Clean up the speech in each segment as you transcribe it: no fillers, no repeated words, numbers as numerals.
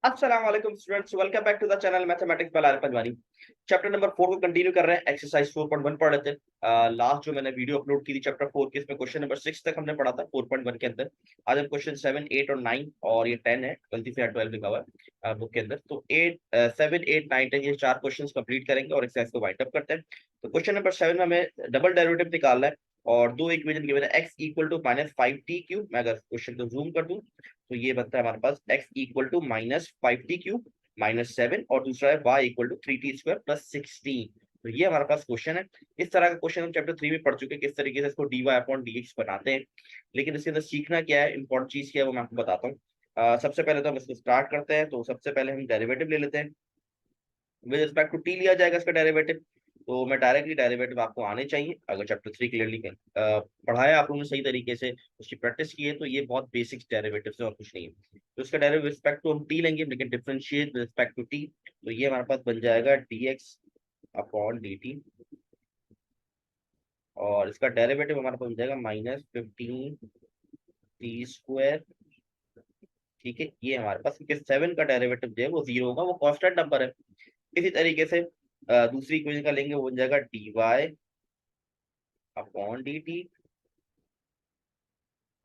अस्सलाम वालेकुम students, welcome back to the channel mathematics by Lal Panjwani. Chapter number 4 को continue कर रहे हैं। एक्सरसाइज 4.1 पढ़ रहे थे। लास्ट जो मैंने वीडियो अपलोड की थी चैप्टर 4 की, इसमें क्वेश्चन नंबर 6 तक हमने पढ़ा था 4.1 के अंदर। आज हम क्वेश्चन 7, 8 और 9 और ये 10 है, गलती से 12 लिखा हुआ है बुक के अंदर। तो 7, 8, 9, 10 ये चार क्वेश्चंस कंप्लीट करेंगे और एक्सरसाइज को वाइंड अप करते हैं। तो क्वेश्चन नंबर 7 में हमें डबल डेरिवेटिव निकालना है और दो इक्वेशन गिवन है। x equal to -5t cube. मैं अगर क्वेश्चन को जूम कर दूं तो ये बनता है हमारे पास x equal to -5t cube -7 और दूसरा है y इक्वल टू 3t² + 16। तो ये हमारे पास क्वेश्चन है। इस तरह का क्वेश्चन हम चैप्टर 3 में पढ़ चुके हैं, किस तरीके से इसको dy/dx बनाते हैं। लेकिन इसके अंदर सीखना क्या है, इंपॉर्टेंट चीज क्या है, वो मैं आपको बताता हूँ। सबसे पहले तो हम इसको स्टार्ट करते हैं। तो सबसे पहले हम डेरिवेटिव ले लेते हैं। विद रिस्पेक्ट टू टी लिया जाएगा इसका डेरिवेटिव। तो मैं डायरेक्टली डेरिवेटिव आपको आने चाहिए, अगर चैप्टर 3 क्लियरली पढ़ाया आप लोगों ने सही तरीके से, उसकी प्रैक्टिस की है, तो ये बहुत बेसिक डेरिवेटिव है और कुछ नहीं है। तो इसका डेरिवेटिव रिस्पेक्ट टू हम टी लेंगे, लेकिन differentiate with respect to t. तो ये हमारे पास बन जाएगा dx/dt और इसका डेरिवेटिव हमारे पास बन जाएगा -15t²। ठीक है, ये हमारे पास, क्योंकि 7 का डेरिवेटिव जो है वो 0 होगा, वो कांस्टेंट नंबर है। इसी तरीके से दूसरी इक्वेशन का लेंगे, वो बन जाएगा dy/dt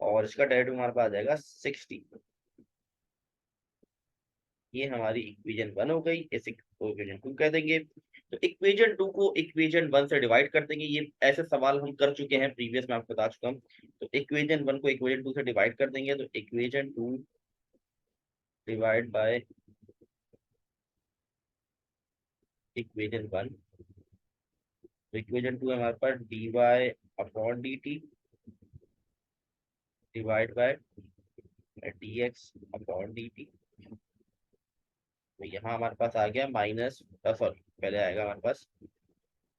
और इसका डेरिवेटिव हमारे पास आ जाएगा 60। ये हमारी इक्वेशन 1 हो गई, इस इक्वेशन 2 कह देंगे। तो इक्वेशन 2 को इक्वेशन 1 से डिवाइड कर देंगे। ये ऐसे सवाल हम कर चुके हैं प्रीवियस में, आपको बता चुका हूँ। तो इक्वेशन 1 को इक्वेशन 2 से डिवाइड कर देंगे, तो इक्वेशन 2 डिवाइड बाय इक्वेशन 1। तो इक्वेशन 2 हमारे पास dy/dt डिवाइड बाय dx/dt। तो यहाँ हमारे पास आ गया सॉरी, पहले आएगा हमारे पास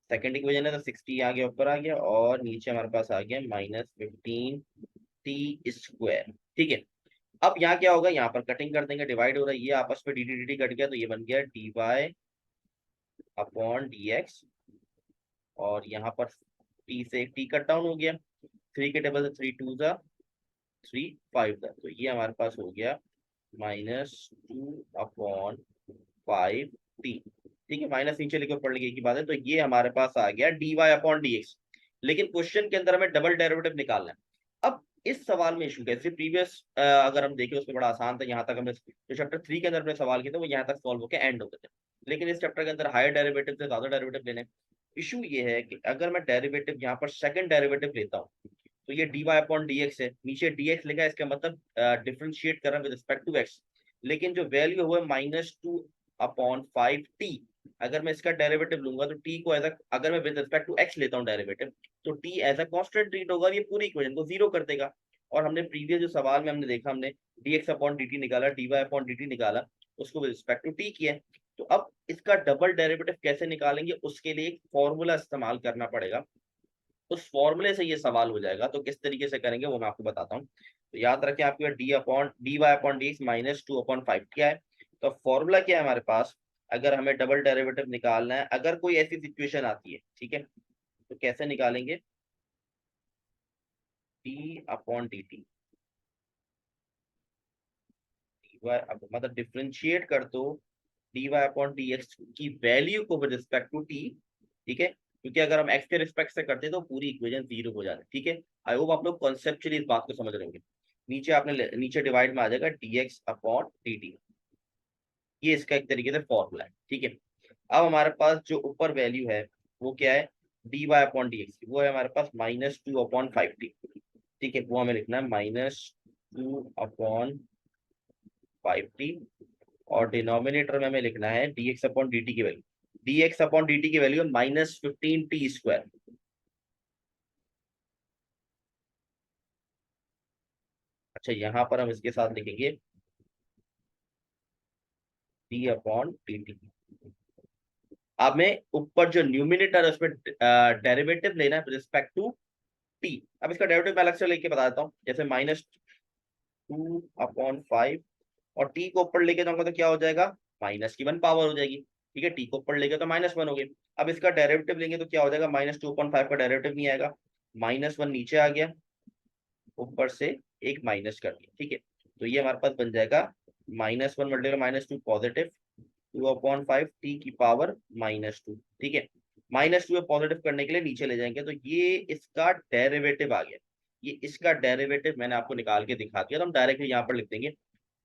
सेकंड इक्वेशन है, तो 60 आ गया, ऊपर आ गया, और नीचे हमारे पास आ गया -15t²। ठीक है। अब यहाँ क्या होगा, यहाँ पर कटिंग कर देंगे, डिवाइड हो रहा है, ये आपस में dt dt कट गया, तो ये बन गया dy/dx और यहाँ पर t से एक t कट डाउन हो गया, 3 के टेबल से 3 2 जा 3 5 जा, तो ये हमारे पास हो गया -2/5t। ठीक है, माइनस नीचे लिखे पढ़ लिखे की बात है। तो ये हमारे पास आ गया dy/dx। लेकिन क्वेश्चन के अंदर हमें डबल डेरिवेटिव निकालना है। अब इस सवाल में इशू कैसे, प्रीवियस अगर हम देखें उसमें बड़ा आसान था। यहाँ तक हमने जो चैप्टर 3 के अंदर हमने सवाल किए थे वो यहाँ तक सॉल्व होकर एंड हो गए थे। लेकिन इस चैप्टर के अंदर हायर डेरिवेटिव से ज्यादा डेरिवेटिव लेने। इशू ये है कि अगर मैं डेरिवेटिव यहाँ पर सेकंड डेरिवेटिव लेता हूँ, तो ये dy/dx है, नीचे dx लिखा है, इसका मतलब डिफरेंशिएट कर रहा है विद रिस्पेक्ट टू x। लेकिन जो वैल्यू हुआ -2/5t, अगर मैं इसका डेरिवेटिव लूंगा तो t को अगर मैं विद रिस्पेक्ट टू x लेता हूँ डेरिवेटिव, तो t as a constant treat होगा, ये पूरी इक्वेशन को जीरो कर देगा। और हमने प्रीवियस जो सवाल में हमने देखा, हमने dx/dt निकाला, dy/dt निकाला, उसको विद रिस्पेक्ट टू t किया। तो अब इसका डबल डेरिवेटिव कैसे निकालेंगे, उसके लिए एक फॉर्मूला इस्तेमाल करना पड़ेगा। उस फॉर्मूले से ये सवाल हो जाएगा। तो किस तरीके से करेंगे वो मैं आपको बताता हूँ। तो याद रखें, आपके dy/dx -2/5 क्या है। तो फॉर्मूला क्या है हमारे पास, अगर हमें डबल डेरिवेटिव निकालना है, अगर कोई ऐसी सिचुएशन आती है, ठीक है, तो कैसे निकालेंगे, d/dt मतलब डिफ्रेंशिएट कर दो dy/dx की वैल्यू को विद रिस्पेक्ट टू t। ठीक है, क्योंकि अगर हम x के रिस्पेक्ट से करते तो पूरी इक्वेशन जीरो हो जाती। ठीक है, आई होप आप लोग कॉन्सेप्चुअली इस बात को समझ रहे होंगे। नीचे आपने नीचे डिवाइड में आ जाएगा dx/dt। ये इसका एक तरीके से फॉर्मूला है। ठीक है, अब हमारे पास जो ऊपर वैल्यू है वो क्या है, dy/dx वो है हमारे पास -2/5t। ठीक है, वो हमें लिखना है -2/5t और डिनोमिनेटर में हमें लिखना है dx/dt की वैल्यू। dx/dt की वैल्यू -15t²। अच्छा, यहाँ पर हम इसके साथ लिखेंगे d/dt। अब मैं ऊपर जो न्यूमिनेटर है उसमें डेरिवेटिव लेना है रिस्पेक्ट टू t। अब इसका डेरिवेटिव मैं अलग से लेके बता देता हूँ। जैसे -2/5 और t को ऊपर लेके जाऊंगा तो क्या हो जाएगा, -1 पावर हो जाएगी। ठीक है, t को ऊपर लेके तो -1 हो गई। अब इसका डेरिवेटिव लेंगे तो क्या हो जाएगा, -2/5 का डेरिवेटिव नहीं आएगा, -1 नीचे आ गया, ऊपर से एक माइनस कर दिया। ठीक है, तो ये हमारे पास बन जाएगा -1 मल्टीप्लाई -2 पॉजिटिव 2/5 टी की पावर -2। ठीक है, -2 पॉजिटिव करने के लिए नीचे ले जाएंगे, तो ये इसका डेरिवेटिव आ गया। ये इसका डेरिवेटिव मैंने आपको निकाल के दिखा दिया, तो हम डायरेक्टली यहाँ पर लिख देंगे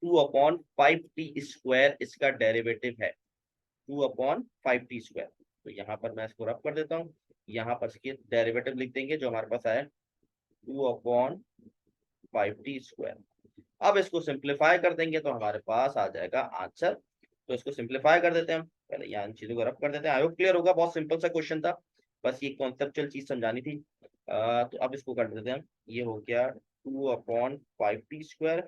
2/5t² इसका डेरिवेटिव है, 2/5t²। तो यहाँ पर मैं इसको रब कर देता हूँ, यहाँ पर इसके डेरिवेटिव लिख देंगे जो हमारे पास आया 2/5t²। अब इसको सिंप्लीफाई कर देंगे तो हमारे पास आ जाएगा आंसर। तो इसको सिंप्लीफाई कर देते हैं हम, पहले यहाँ इन चीजों को रब कर देते हैं। आई होप क्लियर होगा, बहुत सिंपल सा क्वेश्चन था, बस ये कॉन्सेप्चुअल चीज समझानी थी। तो अब इसको कर देते हैं हम, ये हो गया 2/5t²।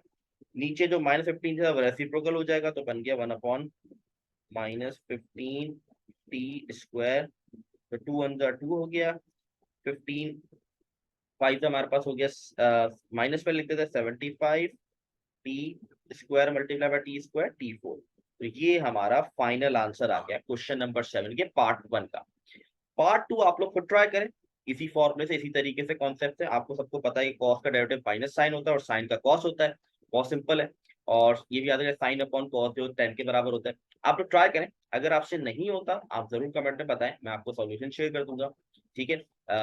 नीचे जो -15 था वो रेसिप्रोकल हो जाएगा, तो बन गया 1/-15t²। तो 2 × 2 हो गया 15, 5 हमारे पास हो गया माइनस में लिख देते हैं 75t² multiply by t², t4। तो ये हमारा फाइनल आंसर आ गया क्वेश्चन नंबर 7 के पार्ट 1 का। पार्ट 2 आप लोग खुद ट्राई करें, इसी फॉर्मूले से, इसी तरीके से कॉन्सेप्ट है। आपको सबको पता है कि कॉस का डेरिवेटिव माइनस साइन होता है और साइन का कॉस होता है, बहुत सिंपल है। और ये भी याद रखें साइन अपॉन कॉस जो 10 के बराबर होता है। आप लोग ट्राई करें, अगर आपसे नहीं होता आप जरूर कमेंट में बताएं, मैं आपको सॉल्यूशन शेयर कर दूंगा। ठीक है,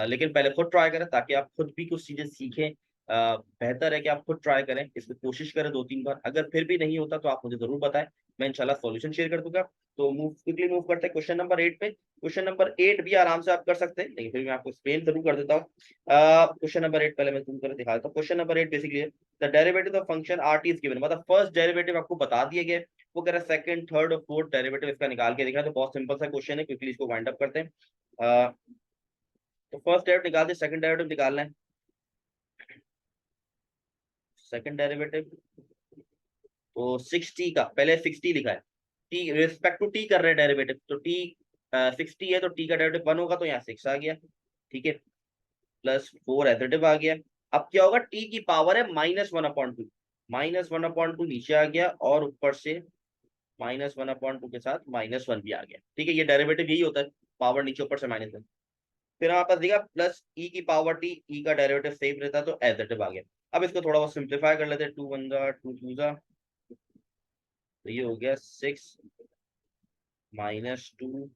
लेकिन पहले खुद ट्राई करें ताकि आप खुद भी कुछ चीजें सीखें। बेहतर है कि आप खुद ट्राई करें, इसको कोशिश करें 2-3 बार, अगर फिर भी नहीं होता तो आप मुझे जरूर बताएं, मैं इंशाल्लाह सॉल्यूशन शेयर कर दूंगा। तो क्विकली मूव करते हैं क्वेश्चन नंबर 8 पे। क्वेश्चन नंबर 8 भी आराम से आप कर सकते हैं, लेकिन फिर मैं आपको एक्सप्लेन जरूर कर देता हूँ। क्वेश्चन नंबर 8 पहले मैं जूम कर दिखा देता हूँ। Question number 8 basically the derivative of function r is given, मतलब फर्स्ट डेरिवेटिव आपको बता दिए गए, वो कह रहा है सेकंड, थर्ड और फोर्थ डेरिवेटिव इसका निकाल के दिखा। तो बहुत सिंपल सा क्वेश्चन है, क्विकली इसको वाइंड अप करते हैं। तो फर्स्ट डेरिवेटिव निकाल दे, सेकंड डेरिवेटिव निकालना है। सेकंड डेरिवेटिव तो 6t का, पहले 6t लिखा है, टी रिस्पेक्ट टू टी कर रहे हैं डेरिवेटिव, तो टी 6t है तो टी का डेरिवेटिव 1 होगा, तो यहाँ 6 आ गया। ठीक है, +4 एडिटिव आ गया। अब क्या होगा, टी की पावर है -1/2, -1/2 नीचे आ गया और ऊपर से -1/2 के साथ -1 भी आ गया। ठीक है, ये डेरिवेटिव यही होता है, पावर नीचे ऊपर से -1। फिर हमारे पास दिखा प्लस ई की पावर टी, ई का डेरिवेटिव सेम रहता तो एडिटिव आ गया। अब इसको थोड़ा बहुत सिंप्लीफाई कर लेते हैं, 2 1 जा 2 2 जा, तो ये हो गया 6 -2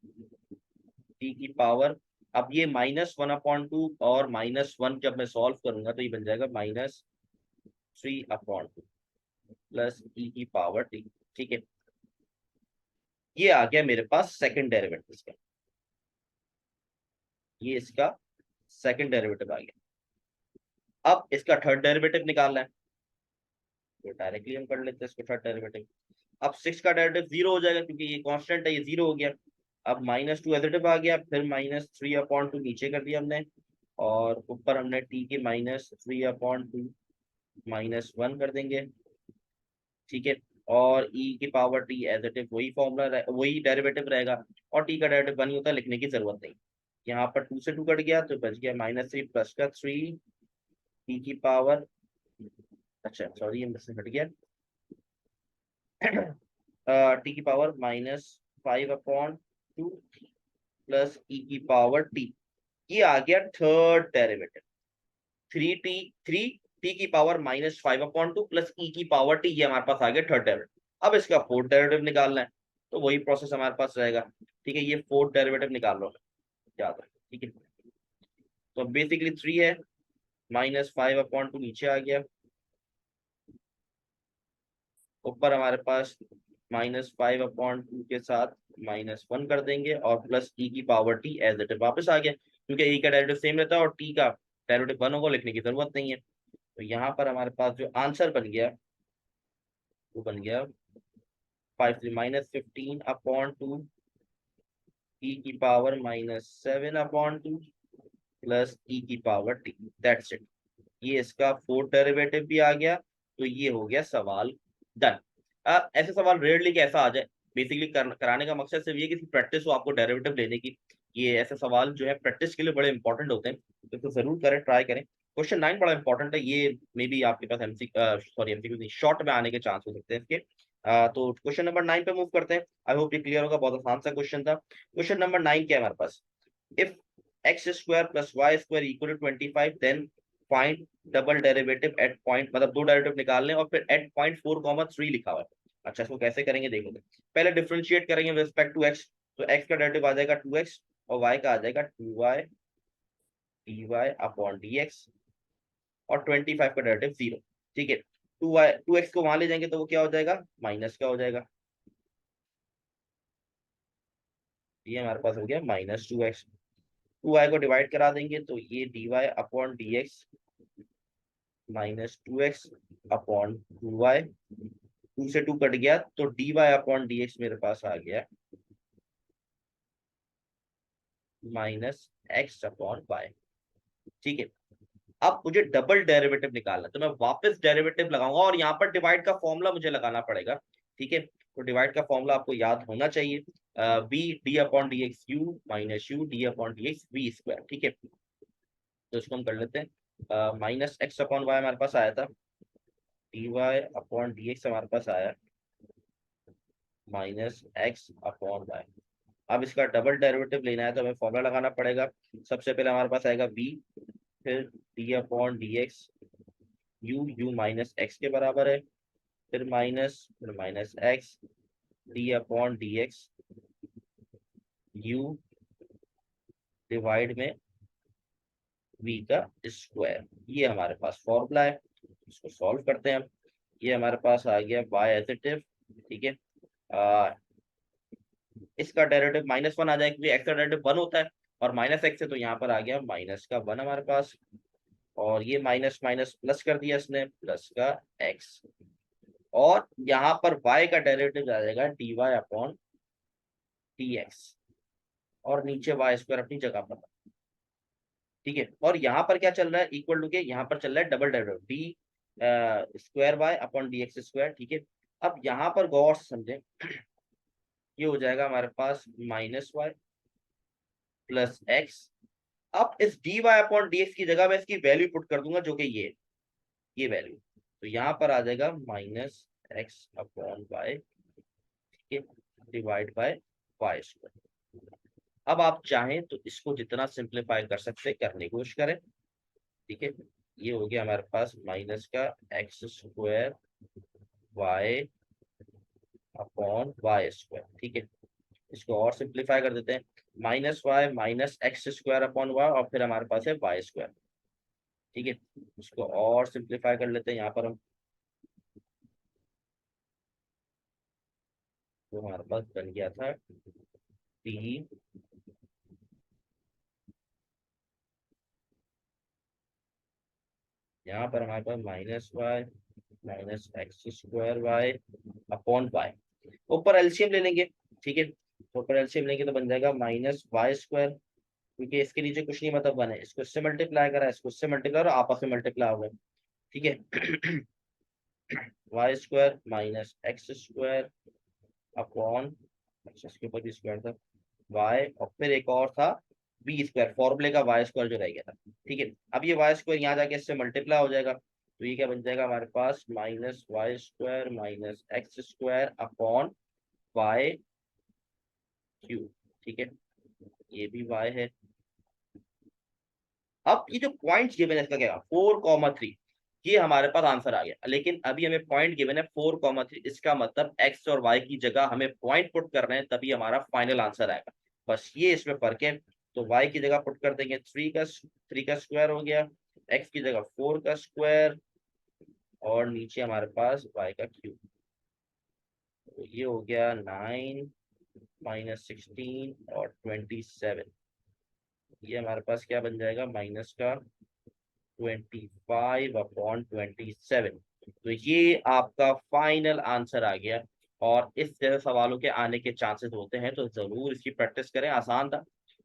टी की पावर। अब ये -1/2 और -1 जब मैं सॉल्व करूंगा तो ये बन जाएगा -3/2 प्लस ई की पावर टी। ठीक है, ये आ गया मेरे पास सेकंड डेरिवेटिव इसका, ये इसका सेकंड डेरिवेटिव आ गया। अब इसका थर्ड डेरिवेटिव निकालना है, तो डायरेक्टली हम कर लेते हैं इसको थर्ड डेरिवेटिव। अब 6 का डेरिवेटिव 0 हो जाएगा क्योंकि ये कांस्टेंट है, ये 0 हो गया। अब -2 एडिटिव आ गया, फिर -3/2 नीचे कर दिया हमने, और ऊपर हमने टी के -3/2 -1 कर देंगे। ठीक है, और ई की power t as it is वही फॉर्मूला, वही डेरिवेटिव रहेगा, और टी का डेरिवेटिव 1 ही होता है, लिखने की जरूरत नहीं। यहाँ पर 2 से 2 कट गया तो बच गया -3 प्लस का 3 टी की पावर, अच्छा सॉरी ये मुझसे हट गया, टी की पावर -5/2 प्लस ई की पावर टी। ये आ गया थर्ड डेरिवेटिव, 3 की पावर -5/2 प्लस ई की पावर टी, ये हमारे पास आ गया थर्ड डेरिवेटिव। अब इसका फोर्थ डेरिवेटिव निकालना है, तो वही प्रोसेस हमारे पास रहेगा। ठीक है, ये फोर्थ डेरिवेटिव निकाल लो, याद है। ठीक है, तो बेसिकली 3 है, -5/2 नीचे आ गया, ऊपर हमारे पास -5/2 के साथ -1 कर देंगे, और प्लस ई की power t as it is वापस आ गया, क्योंकि ई का डेरिवेटिव सेम रहता है और टी का डेरिवेटिव 1 होगा, लिखने की जरूरत नहीं है। तो यहाँ पर हमारे पास जो आंसर बन गया वो बन गया -15/2 ई की पावर -7/2 प्लस ई की पावर टी, दैट्स इट। ये इसका फोर्थ डेरिवेटिव भी आ गया, तो ये हो गया सवाल डन। अब ऐसे सवाल रेयरली कैसा आ जाए, बेसिकली कराने का मकसद सिर्फ ये कि प्रैक्टिस हो आपको डेरिवेटिव लेने की। ये ऐसे सवाल जो है प्रैक्टिस के लिए बड़े इंपॉर्टेंट होते हैं, तो इसको जरूर करें, ट्राई करें। क्वेश्चन 9 बड़ा इंपॉर्टेंट है, ये मे बी आपके पास एमसीक्यू शॉर्ट में आने के चांस हो सकते हैं इसके। तो क्वेश्चन नंबर 9 पे मूव करते हैं। आई होप ये क्लियर होगा, बहुत आसान सा क्वेश्चन था। क्वेश्चन नंबर 9 क्या है हमारे पास, if x² + y² = 25 then find double derivative at point, मतलब दो डेरिवेटिव निकालने और फिर एट पॉइंट 4, 3 लिखा हुआ है। अच्छा, इसको कैसे करेंगे देखो। पहले डिफरेंशिएट करेंगे विद रिस्पेक्ट टू एक्स, तो एक्स का डेरिवेटिव आ जाएगा 2x और वाई का आ जाएगा 2y dy अपॉन dx और 25 का डेरिवेटिव 0। ठीक है, 2x को वहां ले जाएंगे तो वो क्या हो जाएगा, माइनस का हो जाएगा। ये हमारे पास हो गया -2x। 2y को डिवाइड करा देंगे तो ये dy upon dx -2x upon 2y, 2 से 2 कट गया तो dy अपॉन dx मेरे पास आ गया -x अपॉन y। ठीक है, अब मुझे डबल डेरिवेटिव निकालना है, तो मैं वापस डेरिवेटिव लगाऊंगा और यहाँ पर डिवाइड का फॉर्मूला मुझे लगाना पड़ेगा। ठीक है, तो डिवाइड का फॉर्मूला आपको याद होना चाहिए, v d upon d x u minus u d upon d x v square. ठीक है, तो इसको हम कर लेते हैं, -x अपॉन वाई हमारे पास आया था, d y upon d x हमारे पास आया -x अपॉन वाई। अब इसका डबल डेरिवेटिव लेना है तो हमें फॉर्मूला लगाना पड़ेगा। सबसे पहले हमारे पास आएगा v, फिर D upon d x u minus x के बराबर है, फिर minus x D upon d x you divide में v का स्क्वायर। ये हमारे पास फॉर्मूला है, इसको सॉल्व करते हैं हम। ये हमारे पास आ गया y एज इट इज। ठीक है, इसका डेरिवेटिव -1 आ जाएगा क्योंकि x का डेरिवेटिव 1 होता है और -x है, तो यहाँ पर आ गया माइनस का 1 हमारे पास, और ये माइनस माइनस प्लस कर दिया इसने, प्लस का x, और यहाँ पर y का डेरिवेटिव आ जाएगा dy अपॉन dx, और नीचे वाई स्क्वायर अपनी जगह पर। ठीक है, और यहाँ पर क्या चल रहा है, इक्वल टू के यहाँ पर चल रहा है double derivative d square y upon d x square. ठीक है, अब यहाँ पर गौर से समझें, ये हो जाएगा हमारे पास -y प्लस एक्स। अब इस d y upon d x की जगह मैं इसकी वैल्यू पुट कर दूंगा जो कि ये वैल्यू, तो यहाँ पर आ जाएगा -x अपॉन वाई, ठीक है, डिवाइड बाय वाई स्क्वायर। अब आप चाहें तो इसको जितना सिंप्लीफाई कर सकते करने की कोशिश करें। ठीक है, ये हो गया हमारे पास माइनस का x square y upon y square. ठीक है, इसको और सिंप्लीफाई कर देते हैं, -y minus x square upon y, और फिर हमारे पास है वाई स्क्वायर। ठीक है, इसको और सिंप्लीफाई कर लेते हैं यहाँ पर हम, तो हमारे पास बन गया था टी, यहाँ पर हमारे पास -y minus x square y upon y, ऊपर एलसीएम ले लेंगे। ठीक है, तो ऊपर एलसीएम लेंगे तो बन जाएगा -y स्क्वायर, क्योंकि इसके नीचे कुछ नहीं मतलब बने, इसको इससे मल्टीप्लाई करा, इसको इससे मल्टीप्लाई और आपस में मल्टीप्लाई हो गए। ठीक है, y square minus x square upon, अच्छा इसके ऊपर भी स्क्वायर था, वाई, और फिर एक और था बी स्क्वायर, फॉर्मूले का वाई स्क्वायर जो रह गया था। ठीक है, अब ये वाई स्क्वायर यहाँ जाके इससे मल्टीप्लाई हो जाएगा, तो ये क्या बन जाएगा हमारे पास -y square minus x square upon y cube. ठीक है, ये भी y है। अब ये जो पॉइंट गिवन है इसका क्या, 4,3, ये हमारे पास आंसर आ गया, लेकिन अभी हमें पॉइंट गिवन है 4,3, इसका मतलब x और y की जगह हमें पॉइंट पुट करना है, तभी हमारा फाइनल आंसर आएगा। बस ये इसमें फर्क है, तो y की जगह पुट कर देंगे 3 का स्क्वायर हो गया, x की जगह 4 का स्क्वायर, और नीचे हमारे पास y का क्यूब, तो ये हो गया 9 -16 और 27। ये हमारे पास क्या बन जाएगा, माइनस का 25/27। तो ये आपका फाइनल आंसर आ गया, और इस तरह सवालों के आने के चांसेस होते हैं, तो जरूर इसकी प्रैक्टिस करें। आसान था,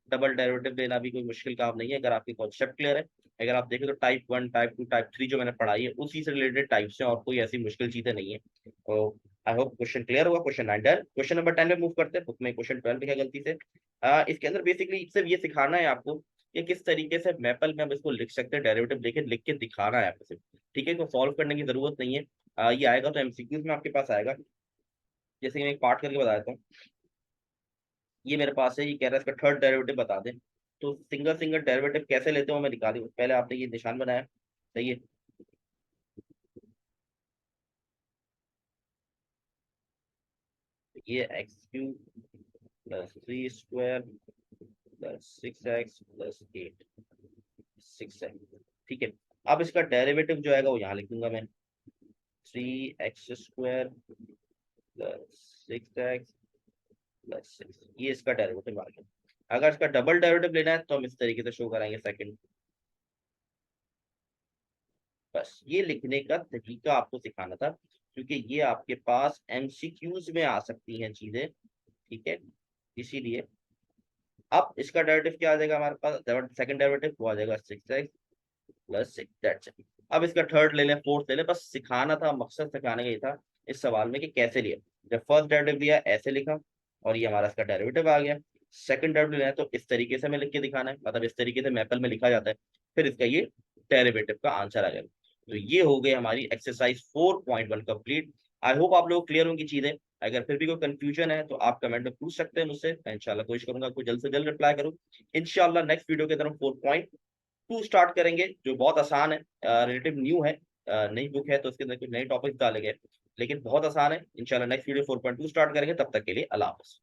डबल डेरिवेटिव लेना भी कोई मुश्किल काम नहीं है अगर आपकी कॉन्सेप्ट क्लियर है। अगर आप देखें तो टाइप 1 टाइप 2 टाइप 3 जो मैंने पढ़ाई है उसी से रिलेटेड टाइप्स हैं, और कोई ऐसी मुश्किल चीजें नहीं है। तो आई होप क्वेश्चन क्लियर हुआ। Question 9 done. क्वेश्चन नंबर 10 में मूव करते हैं, बुक में क्वेश्चन 12 लिखा गलती से। इसके अंदर बेसिकली सिर्फ ये सिखाना है आपको कि किस तरीके से मैपल में हम इसको लिख सकते हैं, डेरिवेटिव लेके लिख के दिखाना है आपको। ठीक है, तो सॉल्व करने की जरूरत नहीं है, ये आएगा तो एमसीक्यूज में आपके पास आएगा। जैसे कि मैं एक पार्ट करके बता देता हूँ, ये मेरे पास है, ये कह रहा है इसका थर्ड डेरिवेटिव बता दें, तो सिंगल सिंगल डेरिवेटिव कैसे लेते हो मैं दिखा दूँ। पहले आपने ये निशान बनाया, सही है, ये x³ plus 3² plus 6x plus 8 6x। ठीक है, अब इसका डेरिवेटिव जो आएगा वो यहाँ लिख दूंगा मैं, 3x² प्लस 6x प्लस 6, ये इसका डेरिवेटिव आ गया। अगर इसका डबल डेरिवेटिव लेना है तो हम इस तरीके से शो कराएंगे सेकंड। बस ये लिखने का तरीका आपको सिखाना था, क्योंकि ये आपके पास एमसीक्यूज में आ सकती हैं चीजें। ठीक है, इसीलिए अब इसका डेरिवेटिव क्या आ जाएगा हमारे पास, सेकंड डेरिवेटिव वो आ जाएगा 6x प्लस 6, दैट्स इट। अब इसका थर्ड ले लें, फोर्थ ले लें, बस सिखाना था, मकसद सिखाने का ये था इस सवाल में कि कैसे लिया। जब फर्स्ट डेरिवेटिव दिया ऐसे लिखा और ये हमारा इसका डेरिवेटिव आ गया। सेकंड डेरिवेटिव लेना है तो इस तरीके से हमें लिख के दिखाना है, मतलब इस तरीके से मैपल में लिखा जाता है, फिर इसका ये डेरिवेटिव का आंसर आ जाएगा। तो ये हो गई हमारी एक्सरसाइज 4.1 कंप्लीट। आई होप आप लोग क्लियर होंगी चीजें। अगर फिर भी कोई कंफ्यूजन है तो आप कमेंट में पूछ सकते हैं मुझसे, मैं इंशाल्लाह कोशिश करूंगा आपको जल्द से जल्द रिप्लाई करूं। इंशाल्लाह नेक्स्ट वीडियो के तरफ 4.2 स्टार्ट करेंगे, जो बहुत आसान है, रिलेटिव न्यू है, नई बुक है तो उसके अंदर कुछ नए टॉपिक्स डाले गए, लेकिन बहुत आसान है। इंशाल्लाह नेक्स्ट वीडियो 4.2 स्टार्ट करेंगे, तब तक के लिए अल्लाह हाफ़िज़।